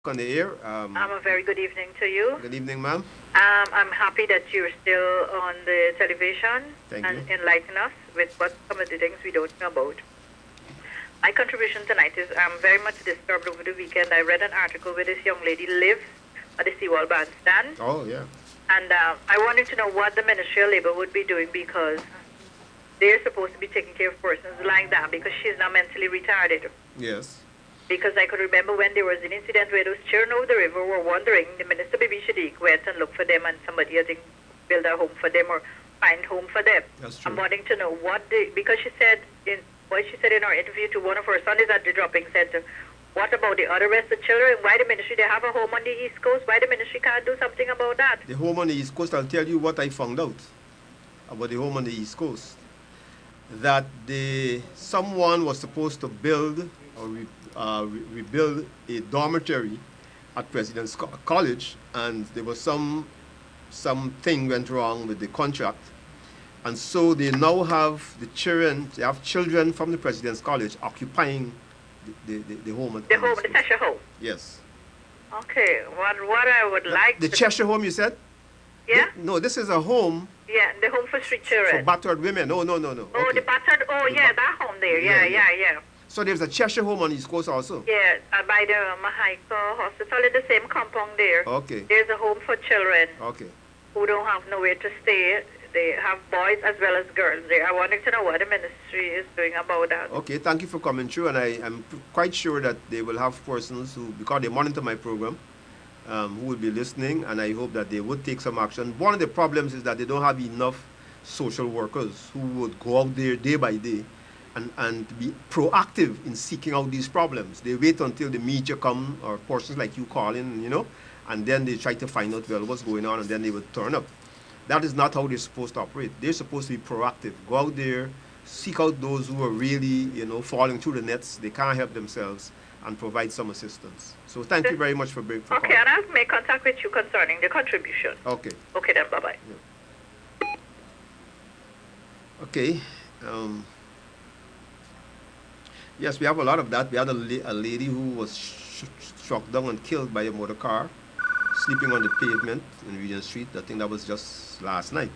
on the air. A very good evening to you. Good evening, ma'am. I'm happy that you're still on the television Thank and you. enlighten us with what some of the things we don't know about. My contribution tonight is I'm very much disturbed over the weekend. I read an article where this young lady lives at the Seawall Bandstand. Oh, yeah. And I wanted to know what the Ministry of Labor would be doing because they're supposed to be taking care of persons like that because she's not mentally retarded. Yes. Because I could remember when there was an incident where those children over the river were wandering, the Minister Bibi Shadiq went and looked for them and somebody, I think, build a home for them or find home for them. That's true. I'm wanting to know because she said in our interview to one of her sons is at the dropping center, what about the other rest of the children? Why the ministry, they have a home on the East Coast? Why the ministry can't do something about that? The home on the East Coast, I'll tell you what I found out about the home on the East Coast. That someone was supposed to build or rebuild a dormitory at President's College, and there was something went wrong with the contract. And so they now have they have children from the President's College occupying the home. The Cheshire home? Yes. Okay, what I would like The Cheshire home, you said? Yeah? No, this is a home. Yeah, the home for street children. For battered women. No. Oh, Okay. the battered, that home there. Yeah. So there's a Cheshire home on the East Coast also? Yeah, by the Mahaika Hospital in the same compound there. Okay. There's a home for children who don't have nowhere to stay. They have boys as well as girls there. I wanted to know what the ministry is doing about that. Okay, thank you for coming through, and I'm quite sure that they will have persons who, because they monitor my program, who will be listening, and I hope that they would take some action. One of the problems is that they don't have enough social workers who would go out there day by day and be proactive in seeking out these problems. They wait until the media come or persons like you call in, and then they try to find out, well, what's going on, and then they would turn up. That is not how they're supposed to operate. They're supposed to be proactive. Go out there, seek out those who are really, falling through the nets. They can't help themselves, and provide some assistance. So thank you very much for calling. Okay, and I'll make contact with you concerning the contribution. Okay. Okay then, bye-bye. Yeah. Okay. Yes, we have a lot of that. We had a lady who was struck down and killed by a motor car, sleeping on the pavement in Regent Street. I think that was just last night.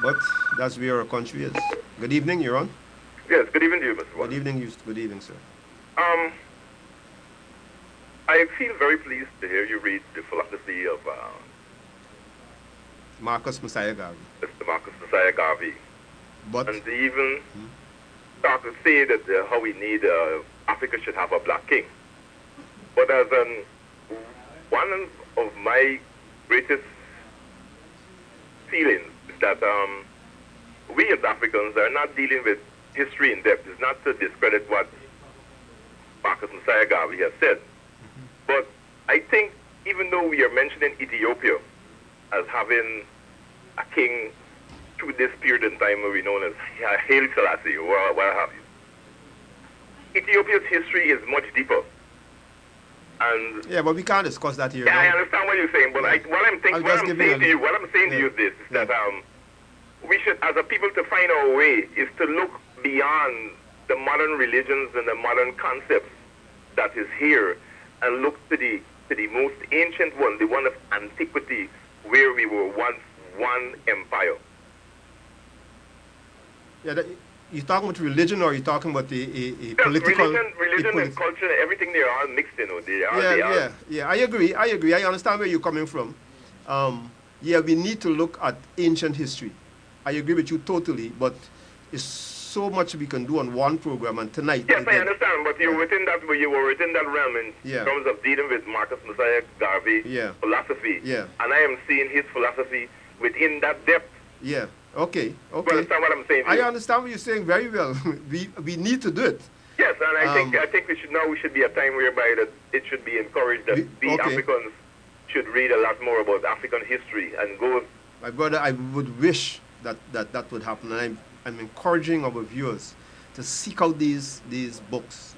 But that's where our country is. Good evening, you're on. Yes, good evening to you, Mr. Waddell. Good evening, sir. I feel very pleased to hear you read the philosophy of Marcus Garvey. Mr. Marcus Garvey. But and even start to say that how we need Africa should have a black king. But as one of my greatest feelings is that we as Africans are not dealing with history in depth. It's not to discredit what Marcus Garvey has said. But I think even though we are mentioning Ethiopia as having a king through this period in time we known as Haile Selassie or what have you, Ethiopia's history is much deeper. And yeah, but we can't discuss that here. Yeah, I understand what you're saying, but what I'm saying to you is this: that we should, as a people, to find our way is to look beyond the modern religions and the modern concepts that is here, and look to the most ancient one, the one of antiquity, where we were once one empire. Yeah, you talking about religion, or are you talking about a political? Religion and culture, everything they are all mixed, Yeah. I agree. I understand where you're coming from. Yeah, we need to look at ancient history. I agree with you totally, but it's so much we can do on one program, and tonight. Yes, I understand, but you were within that realm in terms of dealing with Marcus Garvey philosophy. Yeah. And I am seeing his philosophy within that depth. Yeah. Okay. You understand what I'm saying? I understand what you're saying very well. we need to do it. Yes, and I think we should be a time whereby that it should be encouraged that Africans should read a lot more about African history and go. My brother, I would wish that would happen, and I'm encouraging our viewers to seek out these books.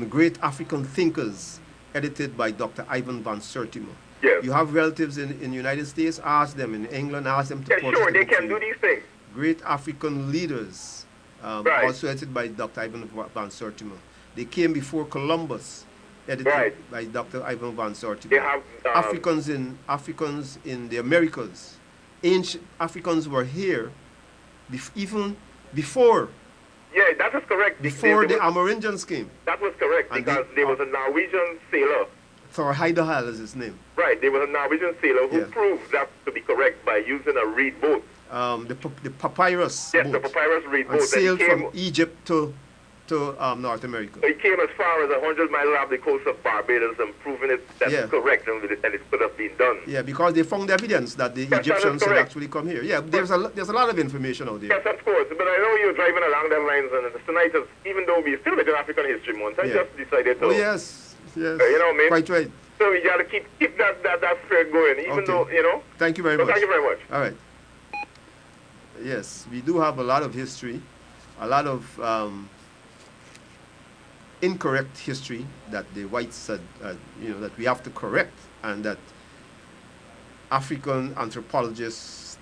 Great African Thinkers, edited by Dr. Ivan van Sertima. Yes. You have relatives in the United States, ask them. In England, ask them to purchase sure, the they books can do these things. Great African Leaders, also edited by Dr. Ivan van Sertima. They came before Columbus, edited by Dr. Ivan Van Sorti. They have Africans in the Americas. Ancient Africans were here even before. Yeah, that is correct. Before the Amerindians came. That was correct, And because there was a Norwegian sailor. Thor Heyerdahl is his name. Right, there was a Norwegian sailor who proved that to be correct by using a reed boat. The papyrus Yes, boat. the papyrus reed And boat. sailed from Egypt to North America. So he came as far as 100 miles off the coast of Barbados and proving that's correct and it could have been done. Yeah, because they found evidence that the Egyptians had actually come here. Yeah, there's a lot of information out there. Yes, of course. But I know you're driving along that lines, and tonight, even though we still make an African History Month, I just decided to. Oh, yes. You know what I mean? Quite right. So we got to keep that thread going, even though, you know. Thank you very much. Thank you very much. All right. Yes, we do have a lot of history, a lot of incorrect history that the whites said, that we have to correct, and that African anthropologists,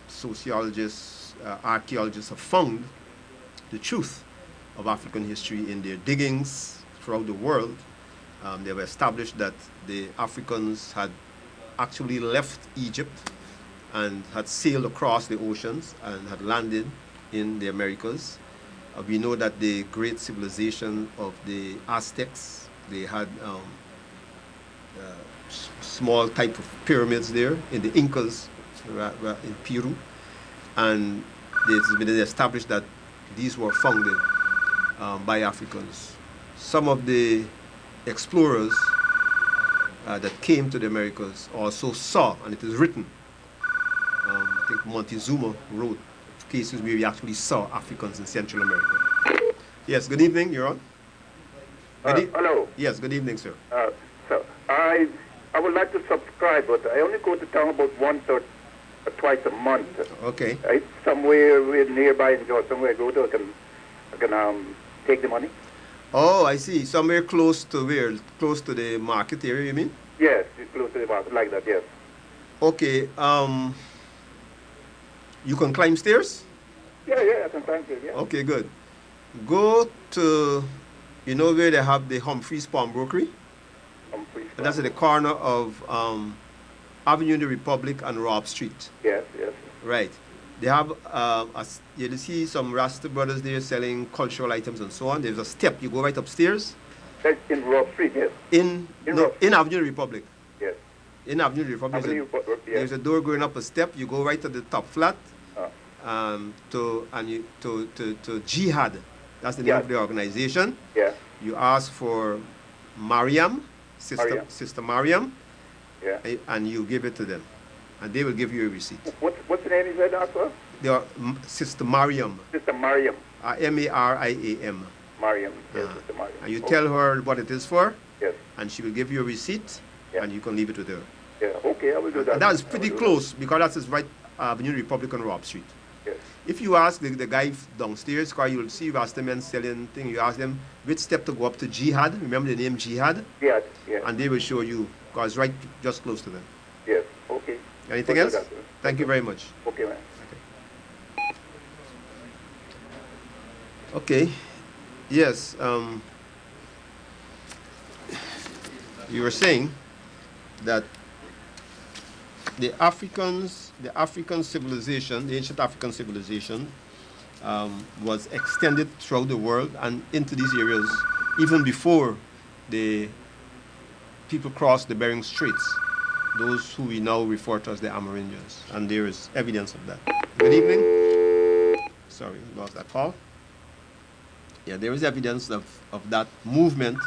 sociologists, archaeologists have found the truth of African history in their diggings throughout the world. They have established that the Africans had actually left Egypt and had sailed across the oceans and had landed in the Americas. We know that the great civilization of the Aztecs, they had small type of pyramids there, in the Incas in Peru, and it's been established that these were founded by Africans. Some of the explorers that came to the Americas also saw, and it is written, I think Montezuma wrote cases where we actually saw Africans in Central America. Yes, good evening, you're on. Hello. Yes, good evening, sir. So I would like to subscribe, but I only go to town about once or twice a month. Okay. Somewhere nearby, or somewhere I go to, I can take the money. Oh, I see. Somewhere close to where? Close to the market area, you mean? Yes, close to the market, like that, yes. Okay. You can climb stairs? Yeah, I can climb stairs, yeah. Okay, good. Go to, you know where they have the Humphreys Pawnbrokery? Humphreys. That's at the corner of Avenue of the Republic and Robb Street. Yes. Right. They have, you see some Rasta brothers there selling cultural items and so on. There's a step. You go right upstairs. That's in Robb Street, yes. In Avenue of the Republic. Yes. In Avenue of the Republic. There's a door going up a step. You go right to the top flat. To Jihad. That's the name of the organization. Yeah. You ask for Mariam, Sister Mariam, and you give it to them, and they will give you a receipt. What's the name you said, also? They are Sister Mariam. Sister Mariam. M-A-R-I-A-M. Mariam. Yes, Sister Mariam. And you tell her what it is for. Yes. And she will give you a receipt, and you can leave it with her. Yeah. Okay, I will do that. And that is pretty close because that is right Avenue Republic on Robb Street. Yes. If you ask the guy downstairs, because you'll see Rasta men selling things, you ask them which step to go up to Jihad. Remember the name Jihad? Yes. And they will show you, because it's right just close to them. Yes, okay. Anything else? Thank you very much. Okay, man. Okay. Yes. You were saying that the African civilization, the ancient African civilization, was extended throughout the world and into these areas even before the people crossed the Bering Straits, those who we now refer to as the Amerindians, and there is evidence of that. Good evening. Sorry, lost that call. Yeah, there is evidence of that movement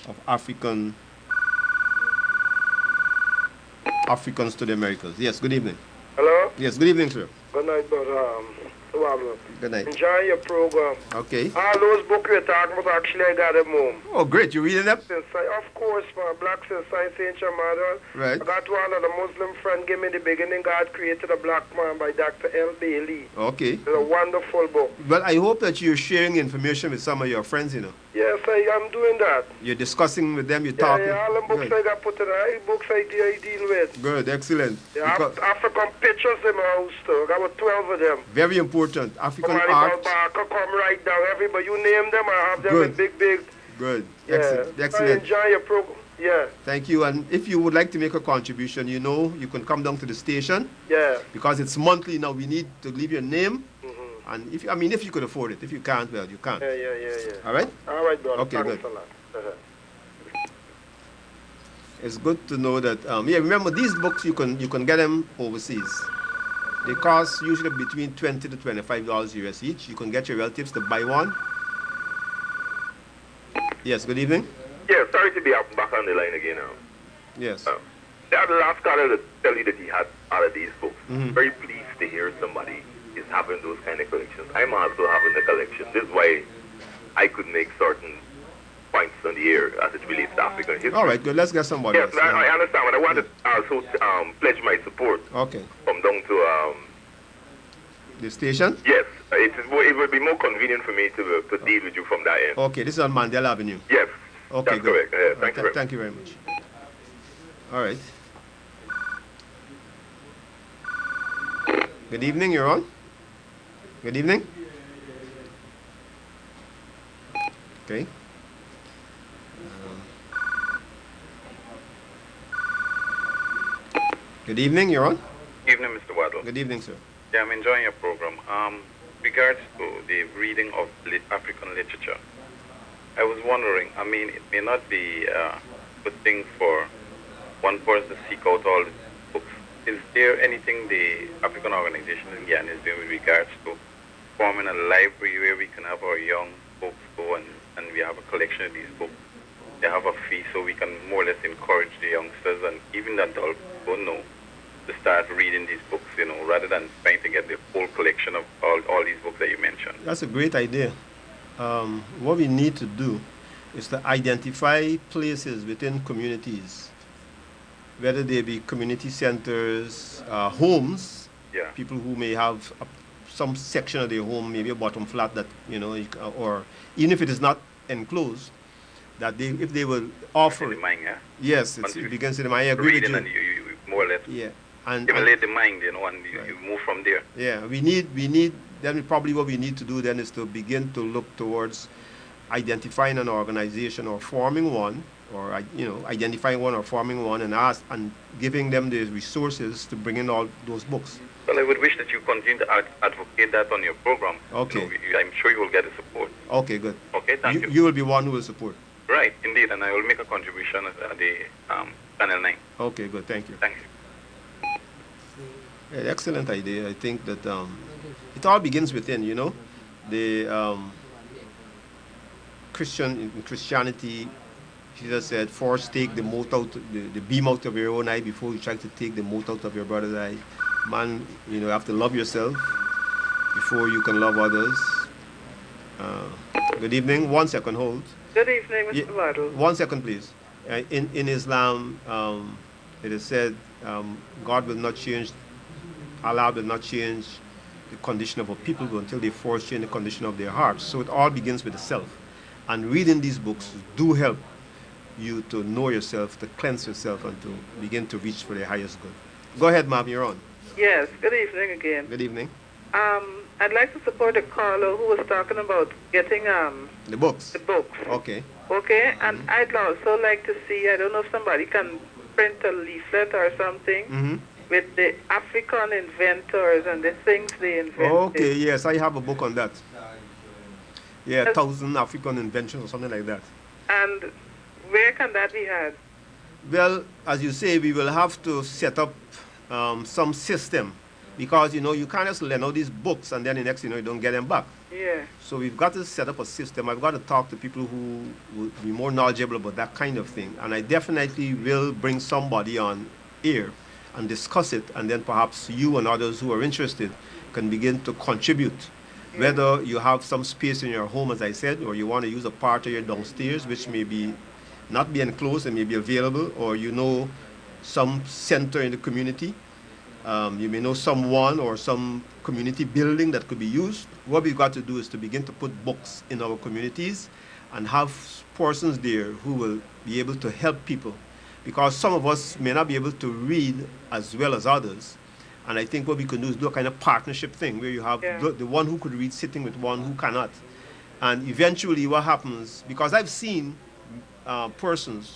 of Africans to the Americas. Yes, good evening. Hello? Yes, good evening, sir. Good night, brother. Good night. Enjoy your program. Okay. All those books you're talking about, actually, I got them home. Oh, great. You reading them? Of course, my Black Science Ancient Model. Right. I got one of the Muslim friend give me the beginning. God created a black man by Dr. L. Bailey. Okay. It's a wonderful book. Well, I hope that you're sharing information with some of your friends, you know. Yes, I'm doing that. You're discussing with them, you're talking. Yeah, all the books I got put in the books I deal with. Good, excellent. Yeah, African pictures in my house, too. I got about 12 of them. Very important. African art. Come right down. Everybody, you name them, I have them in big. Good. Yeah. Excellent. I Excellent. enjoy your program. Yeah. Thank you. And if you would like to make a contribution, you know, you can come down to the station. Yeah. Because it's monthly now. We need to leave your name. Mm-hmm. And if you could afford it. If you can't, well, you can't. Yeah. All right? All right, brother. Okay, Thanks good. a lot. It's good to know that. Yeah, remember these books you can get them overseas. They cost usually between $20 to $25 US each. You can get your relatives to buy one. Yes. Good evening. Yeah, sorry to be back on the line again now. Yes. The last caller to tell you that he had all of these books. Mm-hmm. Very pleased to hear somebody is having those kind of collections. I'm also having a collection. This is why I could make certain points on the air as it relates to African history. All right, good. Let's get somebody Yes, else. I understand, but I want to also pledge my support. Okay. From down to the station? Yes, it would be more convenient for me to deal with you from that end. Okay, this is on Mandela Avenue. Yes, okay, that's good. correct. Thank you very much. All right. Good evening, you're on. Good evening. Okay. Good evening, you're on. Evening, Mr. Waddell. Good evening, sir. Yeah, I'm enjoying your program. Regards to the reading of African literature, I was wondering, I mean, it may not be a good thing for one person to seek out all the books. Is there anything the African organization in Guyana is doing with regards to forming a library where we can have our young folks go and we have a collection of these books? They have a fee so we can more or less encourage the youngsters and even the adults who know to start reading these books, you know, rather than trying to get the whole collection of all these books that you mentioned. That's a great idea. What we need to do is to identify places within communities, whether they be community centers, homes, Yeah. people who may have some section of their home, maybe a bottom flat that, you know, or even if it is not enclosed, that if they will offer it. Mind, yeah? Yes, it begins in the mind. I agree with reading you. and you more or less Stimulate the mind, you know, and you move from there. Yeah, we need, then probably what we need to do then is to begin to look towards identifying an organization or forming one, or, you know, identifying one or forming one and giving them the resources to bring in all those books. Well, I would wish that you continue to advocate that on your program. Okay. You know, I'm sure you will get the support. Okay, good. Okay, thank you. You will be one who will support. Right, indeed, and I will make a contribution at the Channel 9. Okay, good. Thank you. Thank you. Yeah, excellent idea. I think that it all begins within, you know. The Christianity, Jesus said, first take the mote out, the beam out of your own eye before you try to take the mote out of your brother's eye. Man, you know, you have to love yourself before you can love others. Good evening. 1 second, hold. Good evening, Mr. Waddell. 1 second, please. In Islam, it is said, God will not change, Allah will not change the condition of a people until they first change the condition of their hearts. So it all begins with the self. And reading these books do help you to know yourself, to cleanse yourself, and to begin to reach for the highest good. Go ahead, ma'am, you're on. Yes, good evening again. Good evening. I'd like to support a caller who was talking about getting the books. The books. Okay. Okay, and I'd also like to see, I don't know if somebody can print a leaflet or something with the African inventors and the things they invented. Okay, yes, I have a book on that. Yeah, 1,000 African inventions or something like that. And where can that be had? Well, as you say, we will have to set up some system, because, you know, you can't just lend out these books and then the next, you know, you don't get them back. Yeah. So we've got to set up a system. I've got to talk to people who will be more knowledgeable about that kind of thing. And I definitely will bring somebody on air and discuss it, and then perhaps you and others who are interested can begin to contribute. Yeah. Whether you have some space in your home, as I said, or you want to use a part of your downstairs, which may be not be enclosed and may be available, or you know some center in the community. You may know someone or some community building that could be used. What we've got to do is to begin to put books in our communities and have persons there who will be able to help people. Because some of us may not be able to read as well as others. And I think what we can do is do a kind of partnership thing where you have the one who could read sitting with one who cannot. And eventually what happens, because I've seen persons